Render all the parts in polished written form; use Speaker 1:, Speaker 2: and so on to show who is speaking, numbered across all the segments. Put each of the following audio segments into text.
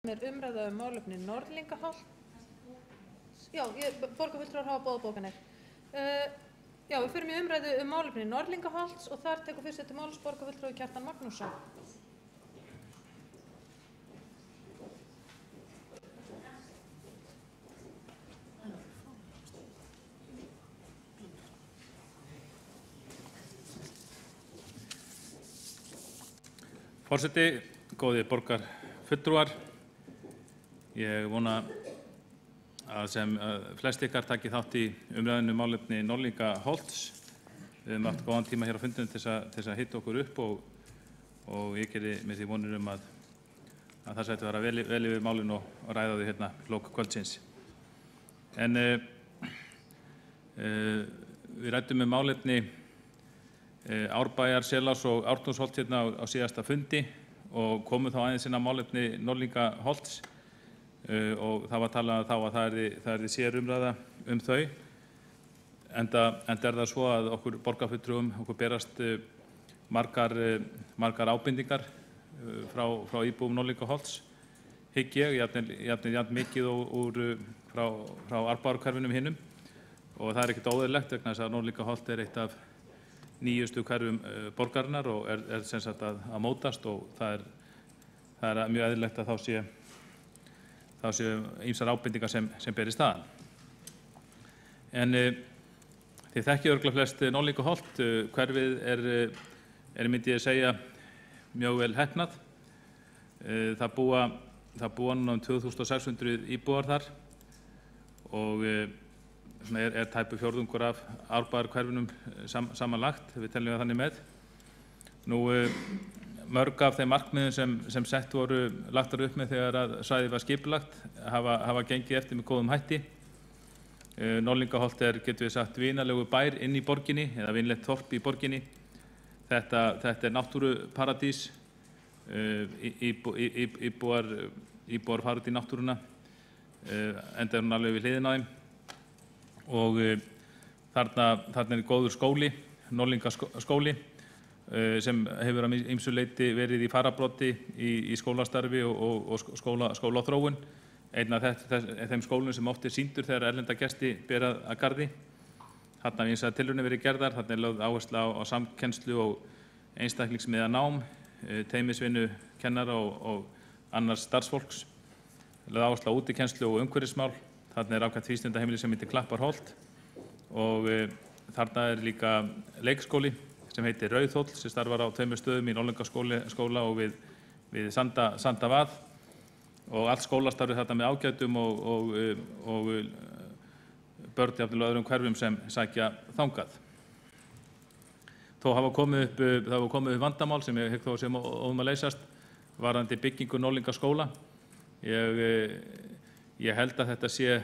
Speaker 1: Umræða málefni Norðlingaholts. Já, borgarfulltrúar hafa boðað bókanir. Já, við förum í umræðu málefni Norðlingaholts og þar tekur fyrst til máls borgarfulltrúi Kjartan Magnússon.
Speaker 2: Forseti, góðir borgarfulltrúar, ég vona að sem flest ykkar taki þátt í umræðinu málefni Norðlingaholts. Við höfum haft góðan tíma hér á fundinum til þess að hitta okkur upp og ég geri með því vonir að það sætti vera vel yfir málinu og ræða þau hérna í lok kvöldsins. En við ræddum málefni Árbæjar, Selás og Ártúnsholts hérna á síðasta fundi og komum þá aðeins inn á málefni Norðlingaholts og það var talað þá að það yrði sérumræða þau. Enda það svo að okkur borgarfulltrúum berast margar ábendingar frá íbúum Norðlingaholts, hygg ég, jafn mikið frá Árbæjarhverfunum hinnum, og það ekkert óeðlilegt vegna þess að Norðlingaholt eitt af nýjustu hverfum borgarinnar og sem sagt að mótast, og það er mjög eðlilegt að þá sé ýmsar ábendingar sem berist þaðan. En þið þekkið örugglega flest Norðlingaholt. Hverfið er myndi ég segja mjög vel heppnað. Það búa núna 2600 íbúar þar og er tæpu fjórðungur af Árbæjarhverfunum samanlagt, við teljum þannig með. Nú, mörg af þeim markmiðum sem sett voru lagtar upp með þegar að svæðið var skipulagt hafa gengið eftir með góðum hætti. Norðlingaholt getum við sagt, vinalegur bær inn í borginni, eða vinlegt þorp í borginni. Þetta er náttúruparadís, íbúar fara út í náttúruna, enda hún alveg við hliðina á þeim. Og þarna góður skóli, Norðlingaskóli, sem hefur að ýmsu leyti verið í fararbroddi í skólastarfi og skólaþróun. Einn af þeim skólum sem oft sýndur þegar erlenda gesti ber að garði. Þarna hafa ýmsar tilraunir verið gerðar, þarna lögð áhersla á samkennslu og einstaklingsmiðað nám, teymisvinnu kennara og annars starfsfólks, lögð áhersla á útikennslu og umhverfismál. Þarna ákvæmt frístundaheimili sem heitir Klapparholt og þarna líka leikskóli sem heitir Rauðhóll sem starfar á 2 stöðum í Norðlingaskóla og við Sandavað, og allt skólastarfið þarna með ágætum og börn jafnvel öðrum hverfum sem sækja þangað. Þó hafa komið upp vandamál sem ég hygg þó sem að leysast varðandi byggingu Norðlingaskóla. Ég held að þetta sé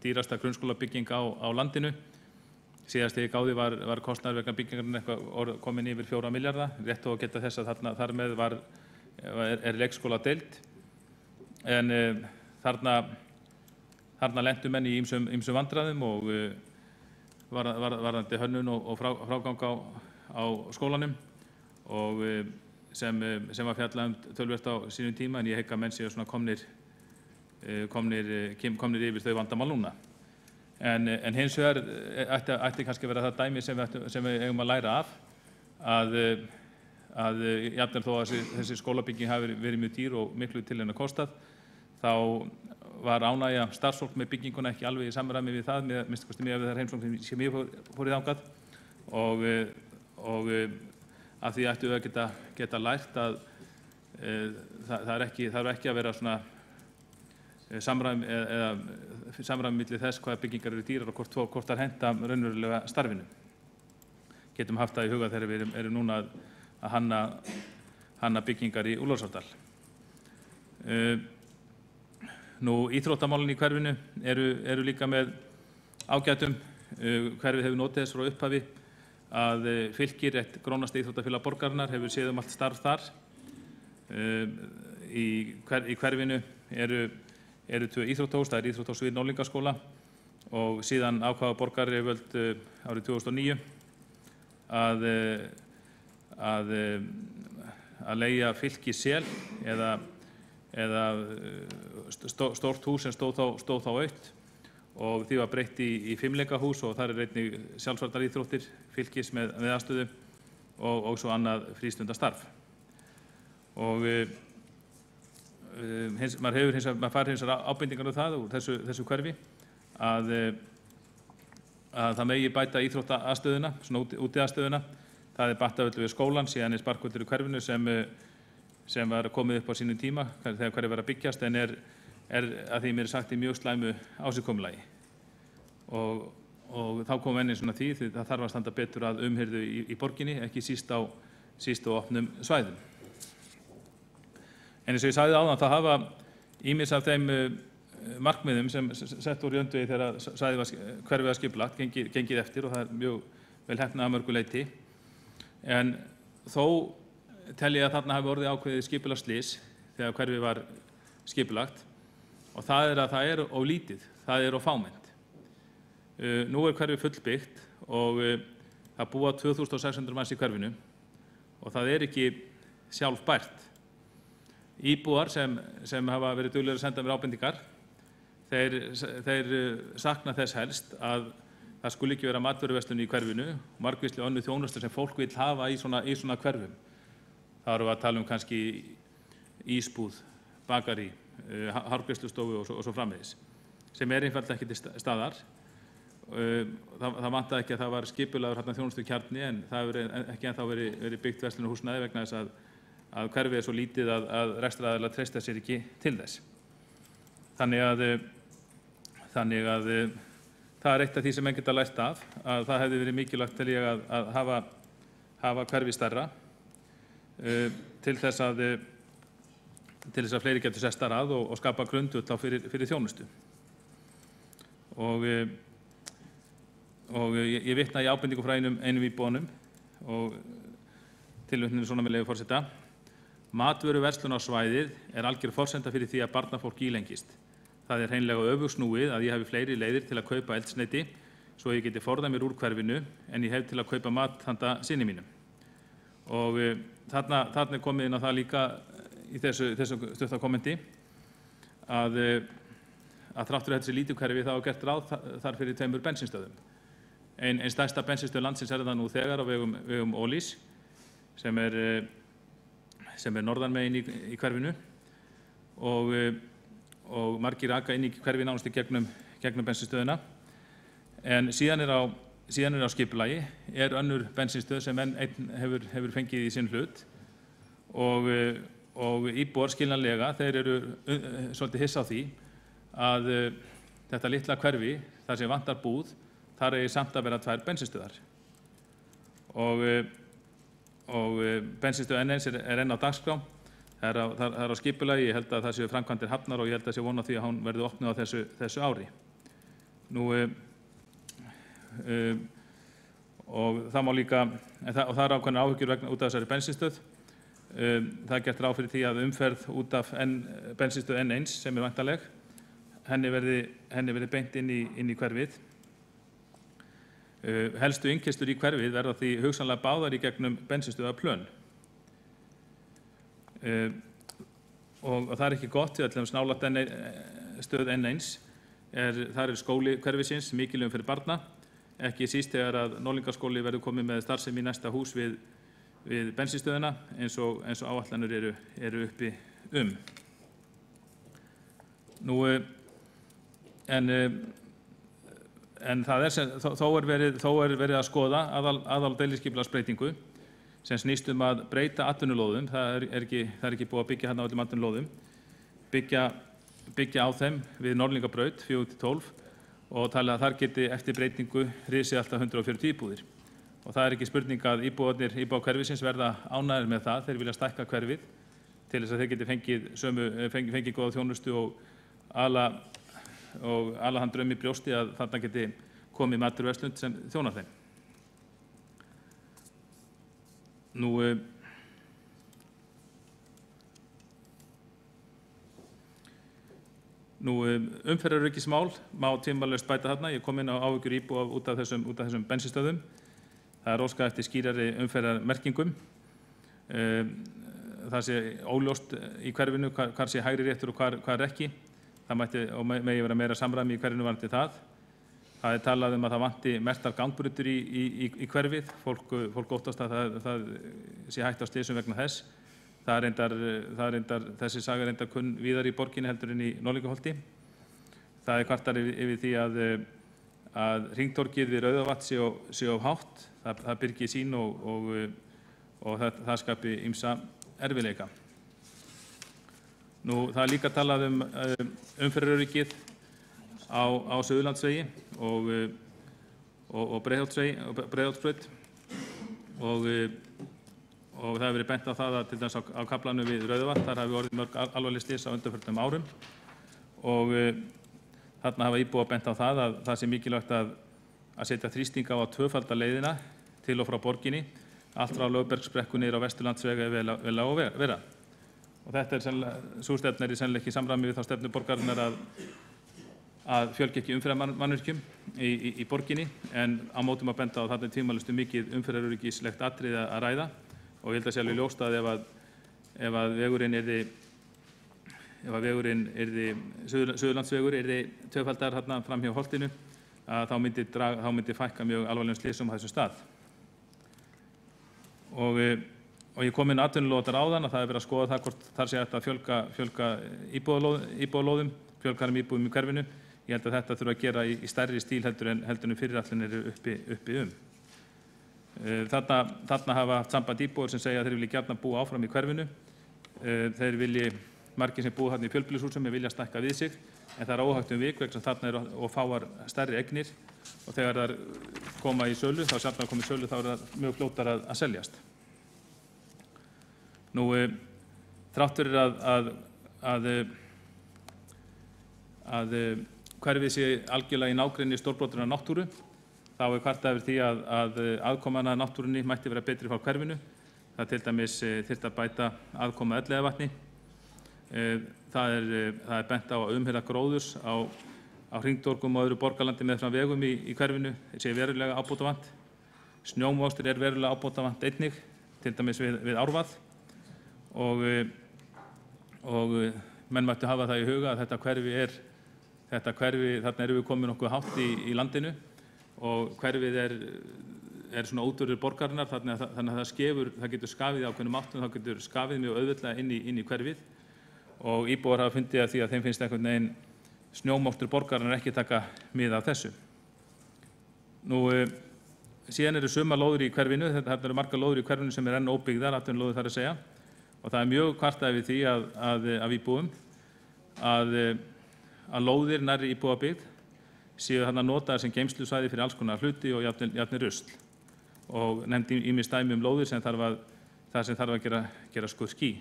Speaker 2: dýrasta grunnskólabygging á landinu. Síðast þegar ég gáði var kostnaður vegna byggingarinn eitthvað komin yfir 4 milljarða. Rétt og geta þess að þar með er leikskóladeild. En þarna lentu menn í ýmsum vandræðum og varðandi hönnun og frágang á skólanum, og sem var fjallað töluvert á sínum tíma, en ég hygg að menn séu svona komnir yfir þau vandamál núna. En hins vegar ætti kannski að vera það dæmi sem við eigum að læra af, að jafnvel þó að þessi skólabygging hafi verið mjög dýr og miklu til hennar kostað, þá var ánægja starfsfólk með bygginguna ekki alveg í samræmi við það, minnst kosti mjög af þær heimsóknir sem ég fór í þangað, og af því ættu við að geta lært að það þarf ekki að vera svona samræmi milli þess hvaða byggingar eru dýrar og hvort þær henta raunverulega starfinu. Getum haft það í huga þegar við erum núna að hanna byggingar í Úlfarsárdal. Nú, íþróttamálin í hverfinu eru líka með ágætum. Hverfið hefur notið þess frá upphafi að Fylkir, eitt grónasta íþróttafélag borgarinnar, hefur séð allt starf þar. Í hverfinu eru 2 íþróttahús, það íþróttahús við Norðlingaskóla, og síðan ákvaða borgaryfirvöld árið 2009 að leigja Fylki Sel eða stórt hús sem stóð þá autt og því var breytt í fimleikahús og þar einnig sjálfsvarnaríþróttir, fylgis með aðstöðu og svo annað frístundastarf. Og maður fær hins vegar ábendingar það úr þessu hverfi að það megi bæta íþróttaaðstöðuna, svona útiaðstöðuna. Það Battavöllur við skólann, síðan sparkvöllur í hverfinu sem var komið upp á sínum tíma þegar hverfi var að byggjast en er að því mér sagt í mjög slæmu ásigkomulagi. Og þá kom enn svona því það þarf að standa betur að umhirðu í borginni, ekki síst á opnum svæðum. En eins og ég sagði áðan, það hafa ýmis af þeim markmiðum sem sett voru í öndvegi þegar hverfið var skipulagt gengið eftir og það mjög vel heppnað að mörgu leyti. En þó tel ég að þarna hafi orðið ákveðið skipulagsslys þegar hverfið var skipulagt og það er of lítið, það er of fámennt. Nú er hverfið fullbyggt og það búa 2600 manns í hverfinu og það er ekki sjálfbært. Íbúar sem hafa verið duglegir að senda mér ábendingar, þeir sakna þess helst að það skuli ekki vera matvöruverslun í hverfinu, margvísleg önnur þjónusta sem fólk vill hafa í svona hverfum. Það erum við að tala kannski ísbúð, bakari, hárgreiðslustofu og svo framvegis, sem einfaldlega ekki til staðar. Það vantaði ekki að það var skipulagður þjónustukjarni en það hefur ekki ennþá verið byggt verslunarhúsnæði vegna þess að hverfið svo lítið að rekstraraðilar treysta sér ekki til þess. Þannig að það er eitt af því sem menn geta lært af, að það hefði verið mikilvægt til ég að hafa hverfið stærra til þess að fleiri getur sest þar að og skapa grundvöll fyrir þjónustu. Og ég vitna í ábendingu frá einum íbúanum og tilvitnunin svona með leyfi forseta. Matvöruverslun á svæðið er algjör forsenda fyrir því að barnafólk ílengist. Það er hreinlega öfugsnúið að ég hafi fleiri leiðir til að kaupa eldsneyti svo ég geti forðað mér úr hverfinu en ég hef til að kaupa mat handa syni mínum. Og þarna er komið inn á það líka í þessu stutta kommenti að þrátt fyrir þessi lítið hverfi þá er gert ráð þar fyrir 2 bensínstöðvum. Ein stærsta bensínstöð landsins er það nú þegar á vegum Ólís sem er norðanmegin í hverfinu og margir aka inn í hverfi nánast í gegnum bensínstöðina. En síðan er á skipulagi önnur bensínstöð sem einn hefur fengið í sinn hlut og íbúar skiljanlega þeir eru svolítið hissa á því að þetta litla hverfi þar sem vantar búð þar eigi samt að vera 2 bensínstöðar. Og bensínstöð N1 er enn á dagskrá. Það er á skipulagi, ég held að það séu framkvæmdir hafnar og ég held að sé vona því að hún verði opnuð á þessu ári. Og það má líka, og það er ákveðnar áhyggjur út af þessari bensínstöð. Það er gert ráð fyrir því að umferð út af bensínstöð N1 sem er væntanleg, henni verði beint inn í hverfið. Helstu innkeyrslur í hverfið verða því hugsanlega báðar í gegnum bensínstöðarplön. Og það er ekki gott því að nálægt stöð N1 þar er skóli hverfisins mikilvægur fyrir barna, ekki síst þegar að Norðlingaskóli verður komið með starfsemi í næsta hús við bensínstöðina eins og áætlanir eru uppi . En þó er verið að skoða aðal deiliskipulagsbreytingu sem snýst að breyta atvinnulóðum. Það er ekki búið að byggja hérna á öllum atvinnulóðum. Byggja á þeim við Norðlingabraut 4-12 og talið að þar geti eftir breytingu risið alltaf 140 íbúðir. Og það er ekki spurning að íbúar hverfisins verða ánægðir með það. Þeir vilja stækka hverfið til þess að þeir geti fengið góða þjónustu og ala hann draum í brjósti að þarna geti komið matvöruverslun sem þjónar þeim. Umferðaröryggismál má tvímælalaust bæta þarna. Ég kom inn á áhyggjur íbúa út af þessum bensínstöðvum. Það er óskað eftir skýrari umferðarmerkingum. það sé óljóst í hverfinu hvar sé hægri réttur og hvar ekki. Það mætti og megi vera meira samræmi í hverfinu varðandi það. Það talað að það vanti merktar gangbrautir í hverfið. Fólk óttast að það sé hægt á slysum vegna þess. Þessi saga reyndar kunn víðar í borginni heldur en í Norðlingaholti. Það kvartar yfir því að hringtorgið við Rauðavatn sé of hátt. Það byrgi sín og það skapi ýmsa erfiðleika. Það líka talað umferðaröryggið á Suðurlandsvegi og Breiðholtsbraut og það hefur verið bent á það að til dæmis á kaflanum við Rauðavatn þar hafi orðið mörg alvarleg slys á undanförnum árum og þarna hafa íbúar bent á það að það sé mikilvægt að setja þrýsting á að tvöfalda leiðina til og frá borginni allt frá Lögbergsbrekku niður á Vesturlandsvegi vel á að vera. Og sú stefna sennilega ekki í samræmi við þá stefnu borgarinnar að fjölga ekki umferðarmannvirkjum í borginni en á mótum að benda á að þarna tvímælalaust mikið umferðaröryggislegt atriði að ræða og ég held að sé alveg ljóst að ef vegurinn yrði Suðurlandsvegur yrði tvöfaldaður þarna fram hjá Holtinu að þá myndi fækka mjög alvarlegum slysum á þessum stað. Og ég kom inn á atvinnulóðar áðan að það er verið að skoða það hvort þar sé hægt að fjölga íbúðalóðum, fjölgarum íbúðum í hverfinu. Ég held að þetta þurfa að gera í stærri stíl heldur en fyrirætlanir eru uppi um. Þarna hafa haft samband íbúar sem segja að þeir vilji gjarnan búa áfram í hverfinu. Þeir vilji, margir sem búa þarna í fjölbýlishúsum vilja stækka við sig, en það er óhægt vik vegna þarna eru og fáar stærri eignir og þegar þær koma í sölu, þá sjálfnar komið í sölu, þá er það mjög fljótar að seljast. Þrátt fyrir að hverfið sé algjörlega í nágrenni stórbrotinnar náttúru, þá kvartað yfir því að aðkoman að náttúrunni mætti vera betri frá hverfinu. Það til dæmis þyrfti að bæta aðkoma að Elliðavatni. Það er bent á að umhirða gróðurs á hringtorgum og öðru borgarlandi meðfram vegum í hverfinu sé verulega ábótavant. Snjómokstri er verulega ábótavant einnig, til dæmis við Árvað. Og menn mættu hafa það í huga að þetta hverfi, þarna erum við komin nokkuð hátt í landinu og hverfið er svona ódurur borgarinnar þannig að það getur skafið í ákveðnum áttum, það getur skafið mjög auðveldlega inn í hverfið og íbúar hafa fundið að því að þeim finnst einhvern veginn snjómoktur borgarinnar ekki taka mið af þessu. Síðan eru sumar lóðir í hverfinu, þarna eru margar lóðir í hverfinu sem enn óbyggðar, atvinnulóðir þar að segja. Og það er mjög kvartað við því af íbúum að lóðir nærri íbúabyggð séu þarna notaðar sem geymslusvæði fyrir alls konar hluti og jafnvel rusl. Og nefndi ýmis dæmi lóðir sem þarf að gera skurk í.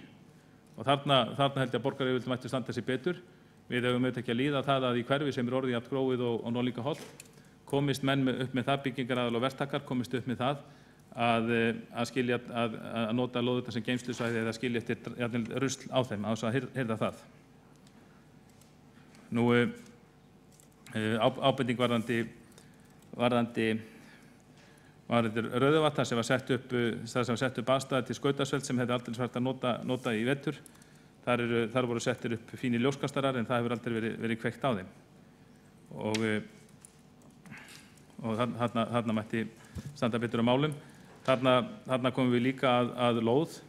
Speaker 2: Og þarna held ég að borgaryfirvöld mættu standa sig betur. Við eigum auðvitað ekki að líða það að í hverfi sem orðið jafn gróið og Norðlingaholt komist menn upp með það, byggingaraðal og verktakar komist upp með það að nota lóðirnar sem geymslusvæði eða skilja eftir rusl á þeim á þess að hirða það. Ábending varðandi Rauðavatn sem var sett upp aðstæða til skautasveld sem hefði aldrei vært að nota í vetur. Þar voru settir upp fínir ljóskastarar en það hefur aldrei verið kveikt á þeim. Og þarna mætti standa betur á málum. Þarna komum við líka að lóð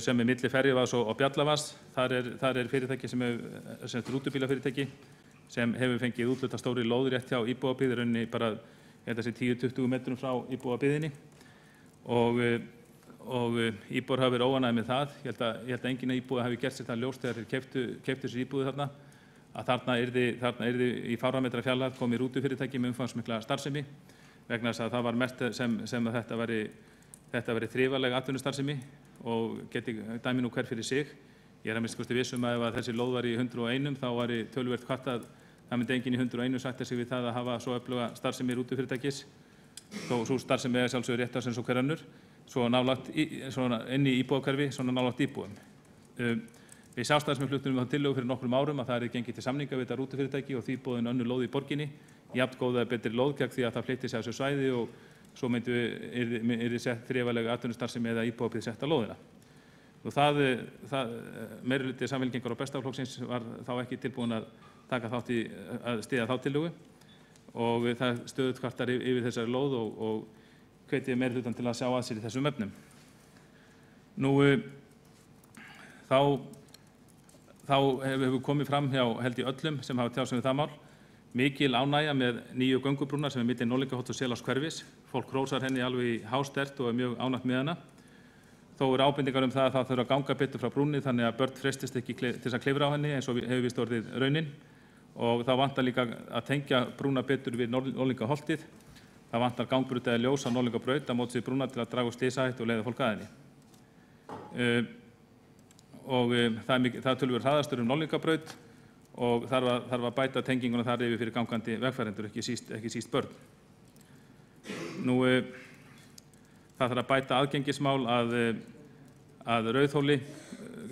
Speaker 2: sem er milli Ferjuvaðs og Bjallavars. Þar er fyrirtæki sem er rútubílafyrirtæki sem hefur fengið úthlutað stóri lóð rétt hjá íbúabyggð, rauninni bara 10-20 metrum frá íbúabyggðinni og íbúar hafa verið óánægðir með það. Ég held að enginn íbúi hafi gert sér það ljóst þegar þeir keyptu sér íbúðir þarna að þarna yrði í fárrametra fjarlægð komið rútufyrirtæki með umfangsmikla starfsemi vegna þess að það var merkt sem að þetta væri þrifaleg atvinnustarfsemi og geti dæmi nú hver fyrir sig. Ég er að minnsta kosti viss að ef þessi lóð var í 101 þá væri töluvert kvartað, það myndi enginn í 101 sætta sig við það að hafa svo öfluga starfsemi rútufyrirtækis, þó sú starfsemi er sjálfsögur réttast eins og hver önnur, svo inn í íbúðahverfi, svona nálægt íbúðum. Við Sjálfstæðismenn fluttum þá tillögu fyrir nokkrum árum að það er gengið til samninga við þetta rútufyrirtæki og því boðin önnur lóð í borginni, jafn góða betri lóð gegn því að það flytti sig á þessu svæði og svo yrði sett þrifalega atvinnustarfsemi eða íbúðabyggð sett á lóðina. Meirihluti Samfylkingar og Bestaflokksins var þá ekki tilbúinn að taka þátt í að styðja þá tillögu og það stöðugt kvartar yfir þessari lóð og hvet ég meirihlutann til að sjá að sér í þessum efnum. Þá hefur komið fram hjá held ég öllum sem hafa tjáð sig um það mál mikil ánægja með nýju göngubrúna sem milli Norðlingaholts og Selálfshverfis. Fólk hrósar henni alveg í hástert og mjög ánægt með hana. Þó eru ábendingar um það að það þurfi að ganga betur frá brúnni þannig að börn freistist ekki til þess að klifra á henni eins og hefur vist orðið raunin. Og það vantar líka að tengja brúna betur við Norðlingaholtið. Það vantar gangbraut eða ljós á Norðlingabraut á móts við brúna til að draga úr slysahættu og leiða fólk að henni. Það töluvert hraðastur Norðlingabraut og þarf að bæta tenginguna þar yfir fyrir gangandi vegfarendur, ekki síst börn. Það þarf að bæta aðgengismál að Rauðhóli,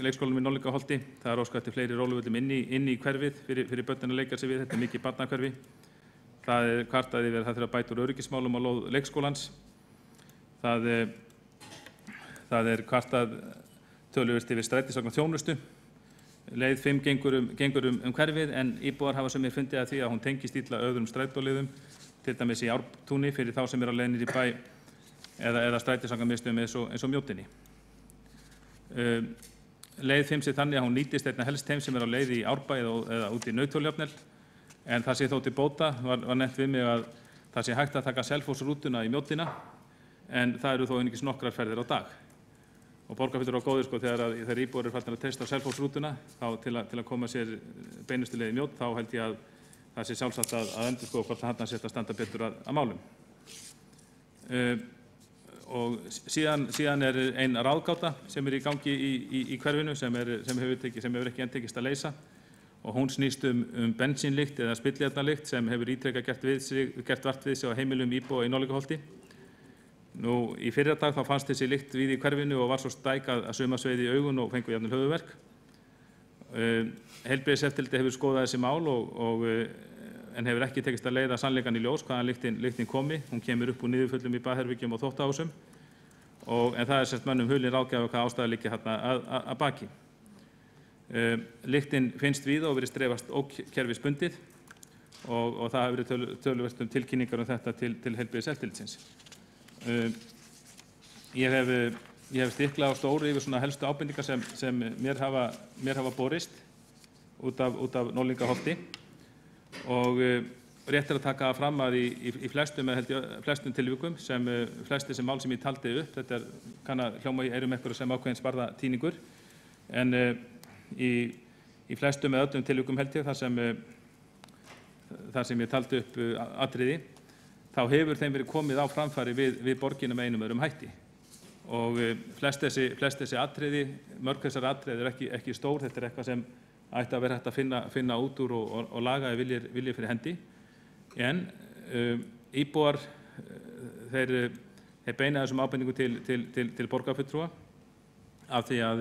Speaker 2: leikskólanum í Norðlingaholti. Það er óskað eftir fleiri róluvöllum inn í hverfið fyrir börnin að leika sér við. Þetta er mikið barnahverfi. Það er kvartað yfir að það þarf að bæta úr öryggismálum á lóð leikskólans. Það er kvartað töluvert yfir strætisvagnaþjónustu. Leið 5 gengur hverfið en íbúar hafa sem ég fundið að því að hún tengist illa öðrum strætóleiðum, til dæmis í Ártúni fyrir þá sem eru á leið niður í bæ eða strætisvagnamiðstöðvum eins og Mjóddinni. Leið 5 sé þannig að hún nýtist einna helst þeim sem eru á leið í Árbæ eða út í Nauthólsjafnel, en það sé þó til bóta, var nefnt við mig að það sé hægt að taka Selfossrútuna í Mjóddina, en það eru þó einungis nokkrar ferðir á dag. Og Borgarfjörður á góður þegar íbúar eru farnir að treysta á Selfossrútuna til að koma sér beinustu leið í Mjódd, þá held ég að það sé sjálfsagt að endurskoða hvort þarna sé að standa betur að málum. Og síðan er ein ráðgáta sem er í gangi í hverfinu sem hefur ekki enn tekist að leysa, og hún snýst bensínlykt eða spilliefnarlykt sem hefur ítrekað gert vart við sig á heimilum íbúa í Norðlingaholti. Í fyrradag þá fannst þessi lykt víða í hverfinu og var svo stæk að sumar sveið í augun og fengu jafnvel höfuðverk. Heilbrigðiseftirlitið hefur skoðað þessi mál en hefur ekki tekist að leiða sannleikann í ljós hvaðan lyktin komi. Hún kemur upp úr niðurföllum í baðherbergjum og þvottahúsum, en það er mönnum hulin ráðgjafa hvað ástæða liggja þarna að baki. Lyktin finnst víða og virðist dreifast ókerfisbundið og það hefur verið töluvert tilkynningar þetta til heilbrigðiseftirlitsins. Ég hef stiklað á stóru yfir svona helstu ábendingar sem mér hafa borist út af Norðlingaholti, og rétt er að taka fram að í flestum tilvikum flesti sem mál sem ég taldi upp, þetta kann að hljóma í eyrum einhverju sem ákveðin sparðatýningur, en í flestum eða öllum tilvikum held ég þar sem ég taldi upp atriði, þá hefur þeim verið komið á framfæri við borgina með einum öðrum hætti. Og flest þessi atriði, mörg þessar atriði er ekki stór, þetta er eitthvað sem ætti að vera hægt að finna út úr og laga vilji fyrir hendi. En íbúar, þeir beina þessum ábendingum til borgarfulltrúa af því að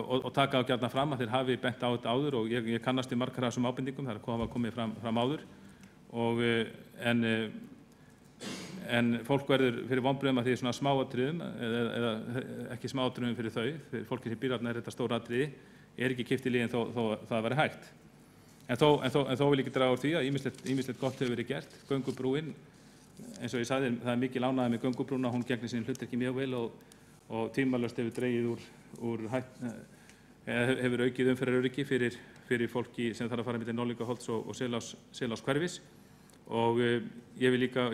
Speaker 2: og taka á gjarnan fram að þeir hafi bent á þetta áður, og ég kannast við margar af þessum ábendingum, það hafa komið fram áður. En fólk verður fyrir vonbrigðum að því svona smáatriðum eða ekki smáatriðum fyrir þau, fyrir fólki sem býr þarna er þetta stóra atriði, er ekki kippt í liðinn þó það væri hægt. En þó vil ég ekki draga úr því að ýmislegt gott hefur verið gert. Göngubrúin, eins og ég sagði, það er mikil ánægja með göngubrúna, hún gegnir sínu hlutverki mjög vel og tímalaust hefur dregið hefur aukið umferðaröryggi fyrir fólki sem þarf að fara milli Norðlingaholts og Selálfshverfis. Og ég vil líka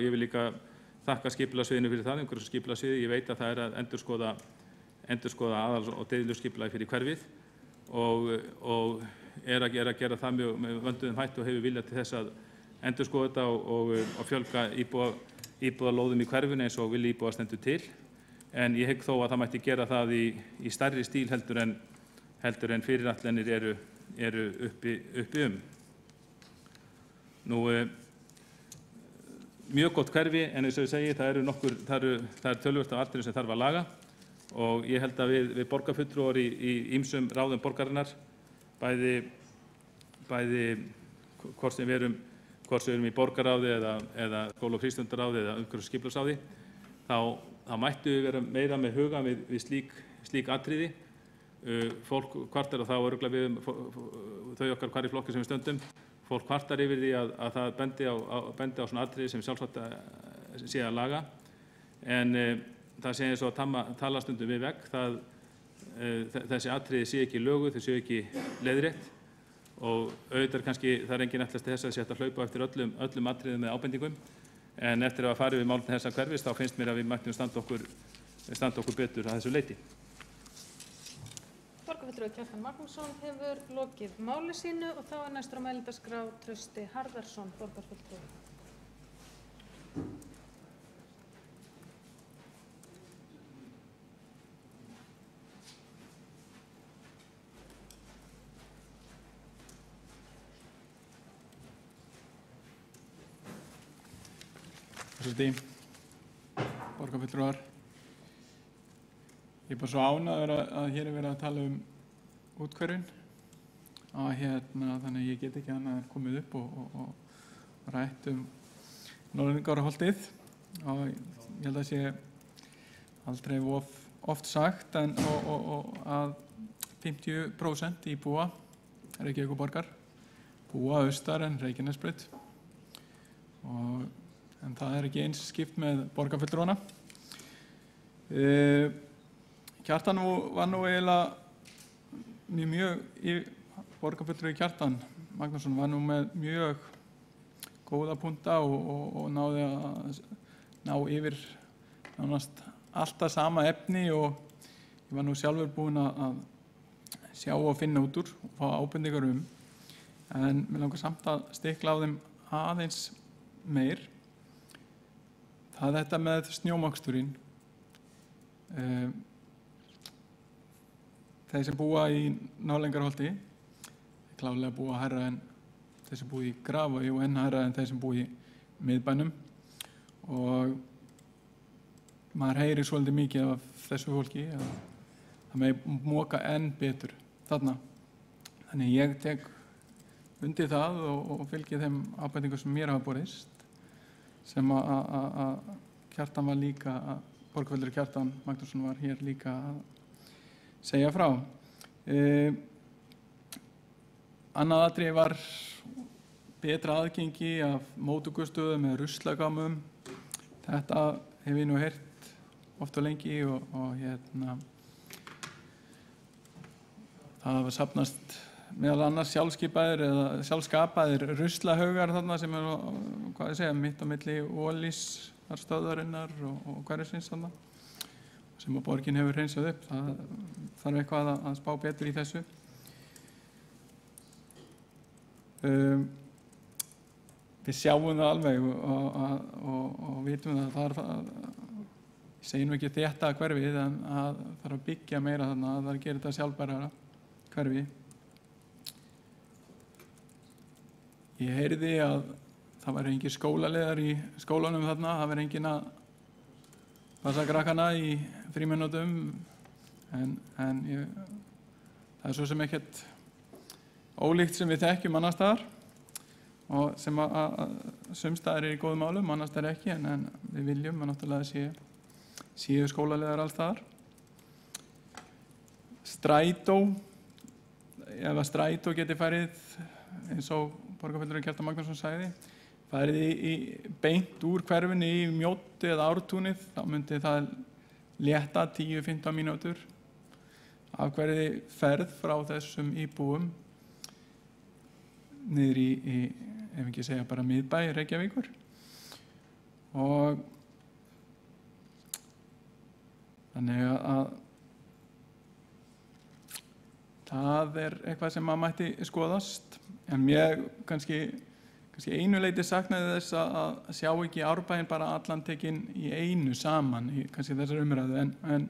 Speaker 2: þakka skipulagssviðinu fyrir það, umhverfis- og skipulagssviði. Ég veit að það er að endurskoða aðal- og deiliskipulagið fyrir hverfið og er að gera það með vönduðum hætti og hefur viljað til þess að endurskoða þetta og fjölga íbúðalóðum í hverfinu eins og vilji íbúa stendur til. En ég hygg þó að það mætti gera það í stærri stíl heldur en fyrirætlanir eru uppi. Mjög gott hverfi, en eins og ég segi, það er töluvert af atriðum sem þarf að laga, og ég held að við borgarfulltrúar í ýmsum ráðum borgarinnar, bæði hvort sem við erum í borgarráði eða skóla- og frístundaráði eða umhverfis- og skipulagsráði, þá mættu við vera meira með huga við slík atriði. Fólk kvartar og þá örugglega við þau okkar hvar í flokki sem við stöndum. Fólk kvartar yfir því að það bendi á svona atriði sem sjálfsagt sé að laga. En það sé eins og að tala stundum við vegg. Þessi atriði sé ekki löguð, þau séu ekki leiðrétt. Og auðvitað kannski það engin ætlast til þess að sé hægt að hlaupa eftir öllum atriðum með ábendingum. En eftir að fara yfir málefni þessa hverfis þá finnst mér að við mættum standa okkur betur að þessu leyti.
Speaker 1: Borgarfulltrúi Kjartan Magnússon hefur lokið máli sínu og þá næstur á mælendaskrá Trausti Harðarson, borgarfulltrúi.
Speaker 3: Borgarfulltrúar. Ég bara svo ánægður að hér verið að tala úthverfin þannig að ég get ekki annað en komið upp og rætt Norðlingaholtið og ég held að sé aldrei oft sagt en að 50% íbúa Reykjavíkurborgar búa austar en Reykjanesbraut en það ekki eins skipt með borgarfulltrúana. Kjartan var eiginlega borgarfulltrúi Kjartan Magnússon var með mjög góða punta og náði að ná yfir nánast alltaf sama efni og ég var sjálfur búinn að sjá og finna út úr og fá ábendingar en mér langar samt að stikla á þeim aðeins meir. Það er þetta með snjómoksturinn. Þeir sem búa í Norðlingaholti klárlega búa hærra en þeir sem búa í Grafvogi og enn hærra en þeir sem búa í miðbænum og maður heyrir svolítið mikið af þessu fólki að það megi moka enn betur þarna. Þannig ég tek undir það og fylgi þeim ábendingum sem mér hafa borist sem að Kjartan var líka, borgarfulltrúi Kjartan Magnússon var hér líka að segja frá. Annað atriði var betra aðgengi af móttökustöðum með ruslagámum. Þetta hef ég heyrt oft og lengi og það hafa safnast meðal annars sjálfskapaðir ruslahaugar þarna sem mitt á milli Ólísstöðvarinnar og hverfisins þarna sem að borgin hefur hreinsað upp. Það þarf eitthvað að spá betur í þessu. Við sjáum það alveg og vitum það ég segi nú ekki þetta hverfið en að þarf að byggja meira þarna, að það gerir þetta sjálfbærara hverfi. Ég heyrði að það var engin skólalegar í skólanum þarna, það var engin að passa krakkana í frímínútum en það svo sem ekkert ólíkt sem við þekkjum annars staðar og sem að sums staðar í góðum málum, annars staðar ekki en við viljum að náttúrulega séu skólalegar alls staðar. Strætó, ef að strætó geti farið eins og borgarfulltrúi Kjartan Magnússon sagði, farið í beint úr hverfinu í Mjóti eða Ártúnið, þá myndi það létta 10-15 mínútur af hverri ferð frá þessum íbúum niður í ef ekki segja bara miðbæ Reykjavíkur. Og þannig að það eitthvað sem mætti skoðast. En mér kannski einu leyti saknaði þess að sjá ekki Árbæinn bara allan tekinn í einu saman í kannski þessar umræðu en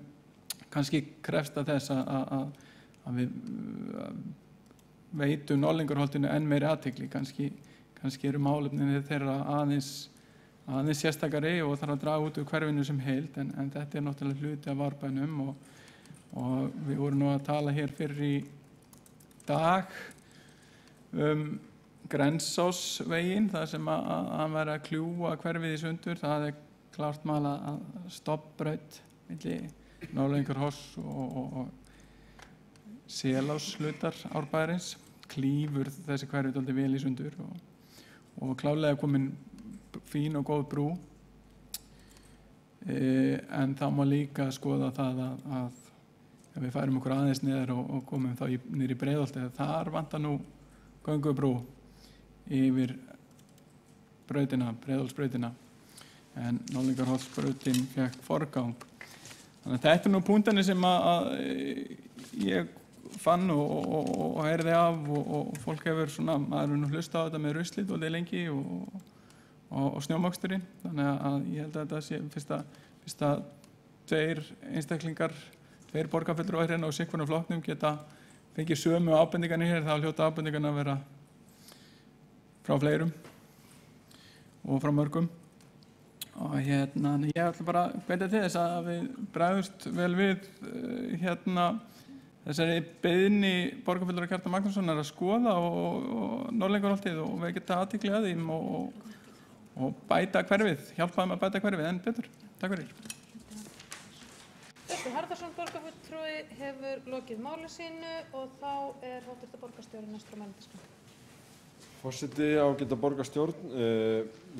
Speaker 3: kannski krefst að þess að við veitum Norðlingaholtinu enn meiri athygli. Kannski eru málefnin þeirra aðeins sérstakari og þarf að draga út úr hverfinu sem heild en þetta náttúrulega hluti af Árbænum og við vorum nú að tala hér fyrr í dag Grensásveginn, það sem að hann væri að kljúfa hverfið í sundur. Það klárt mál að stofnbraut milli Norðlingaholts og Seláslutar árbæjarins, klífur þessi hverfi dálítið vel í sundur og klárlega komin fín og góð brú. En þá má líka skoða það að ef við færum okkur aðeins niður og komum þá niður í Breiðholti, þar vantar nú göngubrú yfir brautina, Breiðholtsbrautina, en Norðlingaholtsbrautin fékk forgang. Þannig að þetta nú punktarnir sem að ég fann og heyrði af og fólk hefur svona, maður hefur nú hlustað á þetta með ruslið og lengi og snjómoksturinn. Þannig að ég held að þetta sé fyrsta tveir einstaklingar, tveir borgarfulltrúar hérna og sikkvörnum flokknum geta fengið sömu ábendingarnir hér, þá hljóta ábendingarna að vera frá fleirum og frá mörgum. Og ég ætla bara að hvetja til þess að við bregðumst vel við þessari beiðni borgarfulltrúa Kjartan Magnússonar að skoða og Norðlingaholtið og vekja athygli að þeim og bæta hverfið, hjálpa þeim að bæta hverfið enn betur. Takk fyrir.
Speaker 1: Þorsteinn Harðarson borgarfulltrúi hefur lokið máli sínu og þá er hv. borgarstjóri næstur á mælendaskrá.
Speaker 4: Forseti, ágæta borgarstjórn,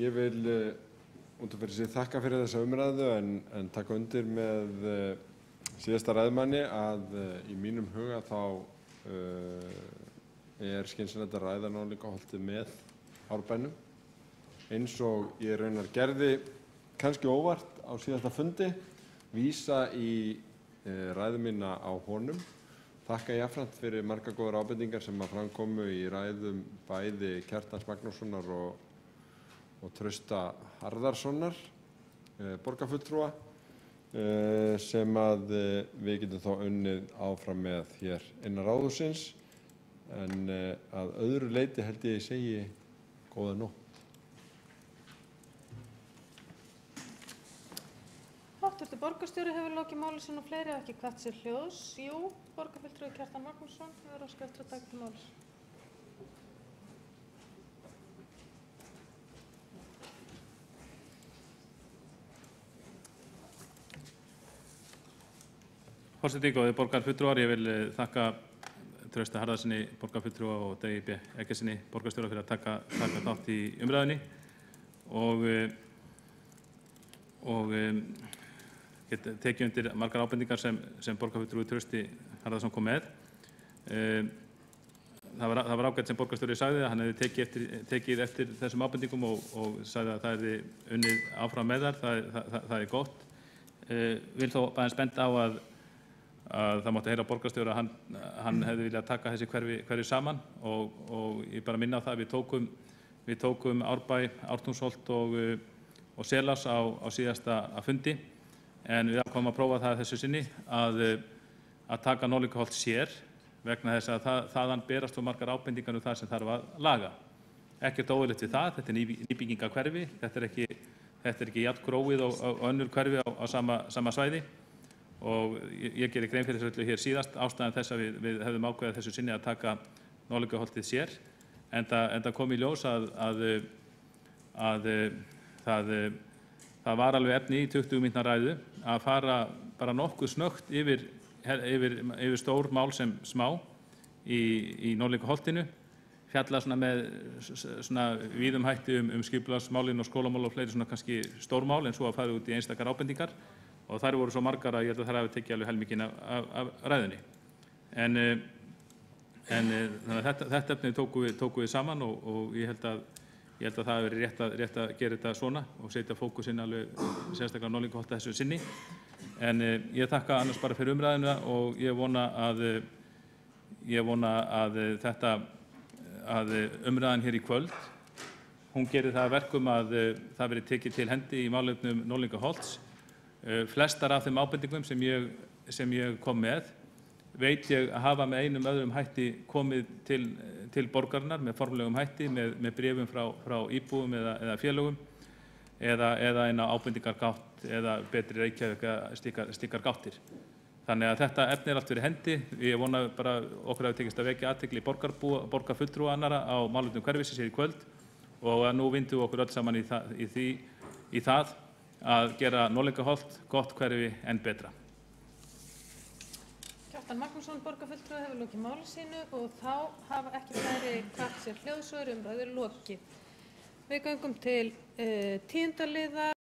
Speaker 4: ég vil út af fyrir sig þakka fyrir þessa umræðu en taka undir með síðasta ræðumanni að í mínum huga þá er skynsamlegt að ræða Norðlingaholtið með Árbænum eins og ég raunar gerði kannski óvart á síðasta fundi, vísa í ræðu mína á honum. Þakka jafnframt fyrir margar góðar ábendingar sem að framkomu í ræðum bæði Kjartans Magnússonar og Trausta Harðarssonar, borgarfulltrúa, sem að við getum þá unnið áfram með hér innan ráðhússins. En að öðru leyti held ég segi góða nótt.
Speaker 1: Hv. borgarstjóri hefur lokið máli sínu og fleiri hafa ekki hvatt sér hljóðs. Jú, borgarfulltrúi Kjartan Magnússon hefur óskað eftir að taka til máls.
Speaker 2: Forseti, góðir borgarfulltrúar, ég vil þakka Trausta Harðarsyni borgarfulltrúa og Degi B. Eggertssyni borgarstjóra fyrir að taka þátt í umræðunni og get tekið undir margar ábendingar sem borgarfulltrúi Trausti Harðarsson kom með. Það var ágætt sem borgarstjóri sagði að hann hefði tekið eftir þessum ábendingum og sagði að það hefði unnið áfram með þar, það er gott. Vil þó aðeins benda á að það mátti heyra borgarstjóra að hann hefði viljað taka þessi hverfi saman og ég bara minna á það að við tókum Árbæ, Ártúnsholt og Selás á síðasta fundi, en við ákváðum að prófa það þessu sinni að taka Norðlingaholt sér vegna þess að þaðan berast svo margar ábendingar það sem þarf að laga. Ekkert óeðlilegt við það, þetta er nýbyggingarhverfi, þetta er ekki jafn gróið og önnur hverfi á sama svæði. Og ég gerir grein fyrir þessu öllu hér síðast, ástæðan þess að við hefðum ákveðið þessu sinni að taka Norðlingaholtið sér, en það kom í ljós að það var alveg efni í 20 mínútna ræðu að fara bara nokkuð snöggt yfir stór mál sem smá í Norðlingaholtinu, fjalla með víðum hætti skipulagsmálin og skólamál og fleiri kannski stórmál en svo að fara út í einstakar ábendingar. Og þær voru svo margar að ég held að þær hafi tekið alveg helminginn af ræðunni. Þetta efni tóku við saman og ég held að það hafi verið rétt að gera þetta svona og setja fókusinn alveg sérstaklega Norðlingaholt þessu sinni. En ég þakka annars bara fyrir umræðuna og ég vona að umræðan hér í kvöld, hún gerir það að verkum að það verið tekið til hendi í málefnum Norðlingaholts. Flestar af þeim ábendingum sem ég kom með veit ég að hafa með einum öðrum hætti komið til borgarinnar með formlegum hætti, með bréfum frá íbúum eða félögum eða eina ábendingargátt eða betri Reykjavík slíkar gáttir. Þannig að þetta efni er allt fyrir hendi. Ég vona bara okkur hafi tekist að vekja athygli borgarfulltrúa annarra á málefnum hverfisins hér í kvöld og að nú vindum við okkur öll saman í það að gera Norðlingaholt gott hverfi enn betra.
Speaker 1: Kjartan Magnússon, borgarfulltrúi, hefur lokið máli sínu og þá hafa ekki fleiri kvætt sér hljóðs og er umræðu lokið. Við göngum til 10. liðar.